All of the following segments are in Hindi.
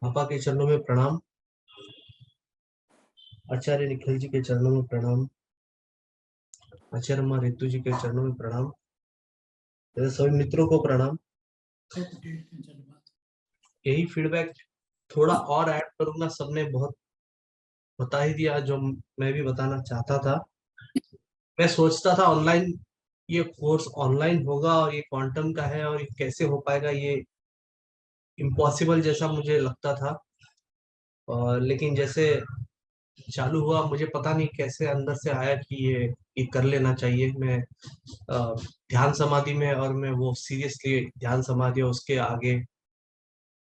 पापा के चरणों में प्रणाम। आचार्य निखिल जी के चरणों में प्रणाम। आचार्य माँ रितु जी के चरणों में प्रणाम। मेरे सभी मित्रों को प्रणाम। यही फीडबैक थोड़ा और ऐड करूंगा, सबने बहुत बता ही दिया जो मैं भी बताना चाहता था। मैं सोचता था ऑनलाइन, ये कोर्स ऑनलाइन होगा और ये क्वांटम का है और ये कैसे हो पाएगा, ये इम्पॉसिबल जैसा मुझे लगता था। और लेकिन जैसे चालू हुआ, मुझे पता नहीं कैसे अंदर से आया कि ये कर लेना चाहिए। मैं ध्यान समाधि में, और मैं वो सीरियसली ध्यान समाधि और उसके आगे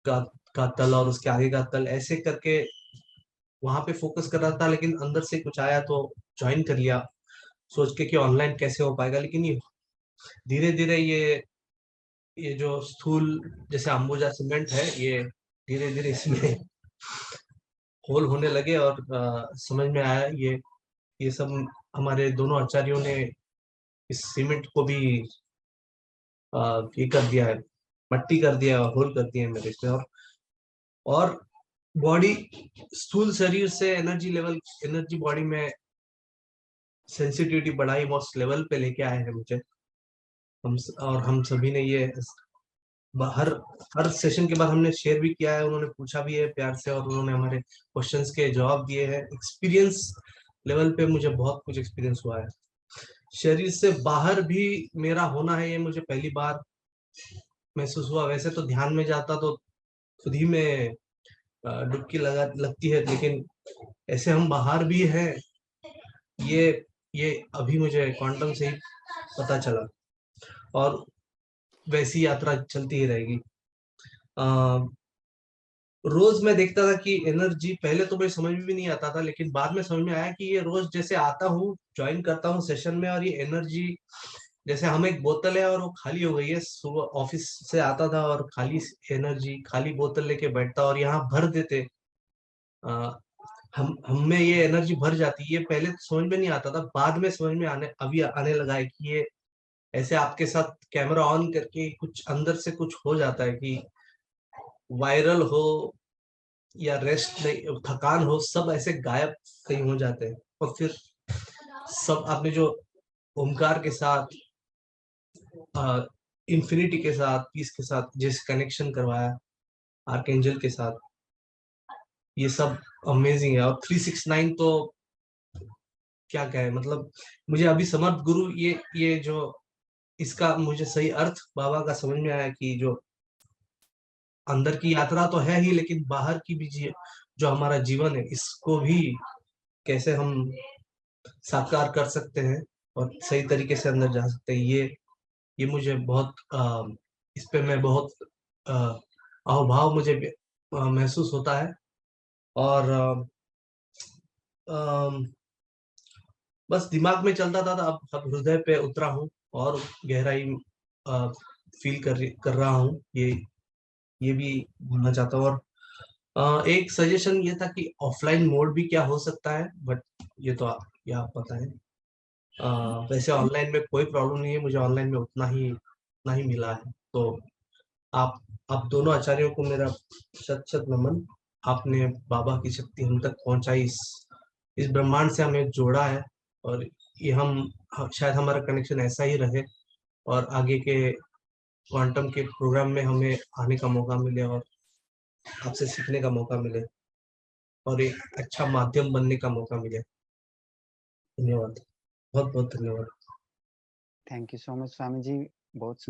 का का तल और उसके आगे का तल ऐसे करके वहां पे फोकस कर रहा था, लेकिन अंदर से कुछ आया तो ज्वाइन कर लिया सोच के कि ऑनलाइन कैसे हो पाएगा। लेकिन ये धीरे धीरे ये जो स्थूल जैसे अंबुजा सीमेंट है, ये धीरे धीरे इसमें होल होने लगे और समझ में आया ये सब हमारे दोनों आचार्यों ने इस सीमेंट को भी ये कर दिया है, मट्टी कर दिया है और होल कर दिया है मेरे इसमें। और बॉडी, स्थूल शरीर से एनर्जी लेवल, एनर्जी बॉडी में सेंसिटिविटी बढ़ाई, मोस्ट लेवल पे लेके आए हैं मुझे। हम सभी ने ये हर हर सेशन के बाद हमने शेयर भी किया है, उन्होंने पूछा भी है प्यार से और उन्होंने हमारे क्वेश्चंस के जवाब दिए हैं। एक्सपीरियंस लेवल पे मुझे बहुत कुछ एक्सपीरियंस हुआ है। शरीर से बाहर भी मेरा होना है, ये मुझे पहली बार महसूस हुआ। वैसे तो ध्यान में जाता तो खुद ही में डुबकी लगती है, लेकिन ऐसे हम बाहर भी हैं, ये ये अभी मुझे क्वांटम से ही पता चला। और वैसी यात्रा चलती ही रहेगी। रोज मैं देखता था कि एनर्जी, पहले तो मुझे समझ में भी नहीं आता था, लेकिन बाद में समझ में आया कि ये रोज जैसे आता हूँ, ज्वाइन करता हूँ सेशन में, और ये एनर्जी जैसे हम एक बोतल है और वो खाली हो गई है। सुबह ऑफिस से आता था और खाली एनर्जी, खाली बोतल लेके बैठता और यहाँ भर देते। आ, हम में ये एनर्जी भर जाती है। ये पहले तो समझ में नहीं आता था, बाद में समझ में अभी आने लगा है कि ये ऐसे आपके साथ कैमरा ऑन करके कुछ अंदर से कुछ हो जाता है कि वायरल हो या रेस्ट नहीं, थकान हो, सब ऐसे गायब कहीं हो जाते हैं। और फिर सब आपने जो ओमकार के साथ, इंफिनिटी के साथ, पीस के साथ जैसे कनेक्शन करवाया, आर्कएंजल के साथ, ये सब अमेजिंग है। और 369 तो क्या कहे, मतलब मुझे अभी समर्थ गुरु, ये जो इसका मुझे सही अर्थ बाबा का समझ में आया कि जो अंदर की यात्रा तो है ही, लेकिन बाहर की भी जो हमारा जीवन है, इसको भी कैसे हम साकार कर सकते हैं और सही तरीके से अंदर जा सकते हैं। ये मुझे बहुत इस पे मैं बहुत अहोभाव मुझे महसूस होता है। और अम, बस दिमाग में चलता था, अब हृदय पे उतरा हूँ और गहराई फील कर रहा हूँ। ये भी बोलना चाहता हूँ। और एक सजेशन ये था कि ऑफलाइन मोड भी क्या हो सकता है, बट ये आप पता है। वैसे ऑनलाइन में कोई प्रॉब्लम नहीं है, मुझे ऑनलाइन में उतना ही मिला है। तो आप आप दोनों आचार्यों को मेरा शत शत नमन। आपने बाबा की शक्ति हम तक पहुंचाई, इस ब्रह्मांड से हमें जोड़ा है। और ये शायद हमारा कनेक्शन ऐसा ही रहे और आगे के क्वांटम के प्रोग्राम में हमें आने का मौका मिले और आपसे सीखने का मौका मिले और एक अच्छा माध्यम बनने का मौका मिले। धन्यवाद, बहुत बहुत धन्यवाद। Thank you so much Swami ji, बहुत